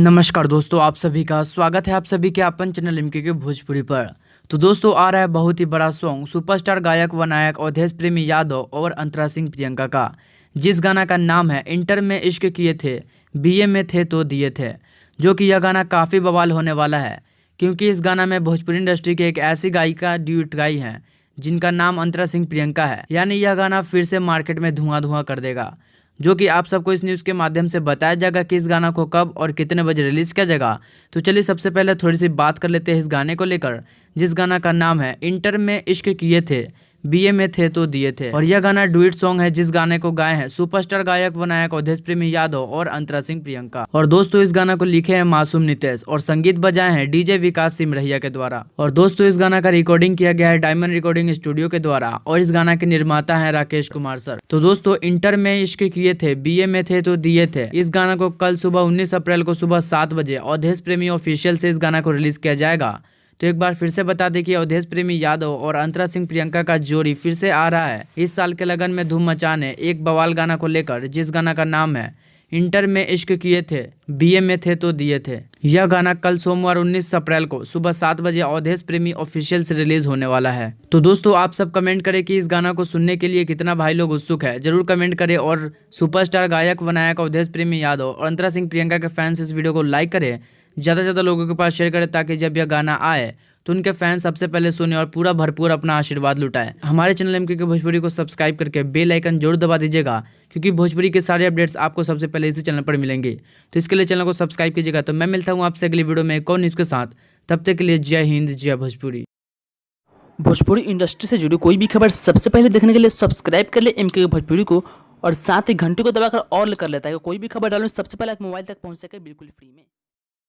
नमस्कार दोस्तों, आप सभी का स्वागत है आप सभी के अपन चैनल एमके के भोजपुरी पर। तो दोस्तों आ रहा है बहुत ही बड़ा सॉन्ग सुपरस्टार गायक व नायक अवधेश प्रेमी यादव और अंतरा सिंह प्रियंका का, जिस गाना का नाम है इंटर में इश्क किए थे बीए में थे तो दिए थे। जो कि यह गाना काफ़ी बवाल होने वाला है, क्योंकि इस गाना में भोजपुरी इंडस्ट्री के एक ऐसी गायिका ड्यूट गाई हैं जिनका नाम अंतरा सिंह प्रियंका है। यानी यह गाना फिर से मार्केट में धुआं धुआं कर देगा, जो कि आप सबको इस न्यूज़ के माध्यम से बताया जाएगा कि इस गाना को कब और कितने बजे रिलीज़ किया जाएगा। तो चलिए सबसे पहले थोड़ी सी बात कर लेते हैं इस गाने को लेकर, जिस गाना का नाम है इंटर में इश्क किए थे बीए में थे तो दिए थे। और यह गाना डुएट सॉन्ग है, जिस गाने को गाए हैं सुपरस्टार गायक व नायक अवधेश प्रेमी यादव और अंतरा सिंह प्रियंका। और दोस्तों इस गाना को लिखे हैं मासूम नितेश और संगीत बजाए हैं डीजे विकास सिमरहिया के द्वारा। और दोस्तों इस गाना का रिकॉर्डिंग किया गया है डायमंड रिकॉर्डिंग स्टूडियो के द्वारा और इस गाना के निर्माता है राकेश कुमार सर। तो दोस्तों इंटर में इश्क किए थे बीए में थे तो दिए थे, इस गाना को कल सुबह 19 अप्रैल को सुबह 7 बजे अवधेश प्रेमी ऑफिशियल से इस गाना को रिलीज किया जाएगा। तो एक बार फिर से बता दें कि अवधेश प्रेमी यादव और अंतरा सिंह प्रियंका का जोड़ी फिर से आ रहा है इस साल के लगन में धूम मचाने एक बवाल गाना को लेकर, जिस गाना का नाम है इंटर में इश्क किए थे बीए में थे तो दिए थे। यह गाना कल सोमवार 19 अप्रैल को सुबह 7 बजे अवधेश प्रेमी ऑफिशियल से रिलीज होने वाला है। तो दोस्तों आप सब कमेंट करें कि इस गाना को सुनने के लिए कितना भाई लोग उत्सुक है, जरूर कमेंट करें। और सुपरस्टार गायक व नायक अवधेश प्रेमी यादव और अंतरा सिंह प्रियंका के फैंस इस वीडियो को लाइक करें, ज़्यादा से ज़्यादा लोगों के पास शेयर करें, ताकि जब यह गाना आए तो उनके फैंस सबसे पहले सुने और पूरा भरपूर अपना आशीर्वाद लुटाएं। हमारे चैनल एमके के भोजपुरी को सब्सक्राइब करके बेल आइकन जरूर दबा दीजिएगा, क्योंकि भोजपुरी के सारे अपडेट्स आपको सबसे पहले इसी चैनल पर मिलेंगे। तो इसके लिए चैनल को सब्सक्राइब कीजिएगा। तो मैं मिलता हूँ आपसे अगली वीडियो में एक और न्यूज़ के साथ, तब तक के लिए जय हिंद जय भोजपुरी। भोजपुरी इंडस्ट्री से जुड़ी कोई भी खबर सबसे पहले देखने के लिए सब्सक्राइब कर ले एमके भोजपुरी को और साथ ही घंटी को दबाकर ऑल कर लेता है। कोई भी खबर डालूं सबसे पहले मोबाइल तक पहुंच सके बिल्कुल फ्री में।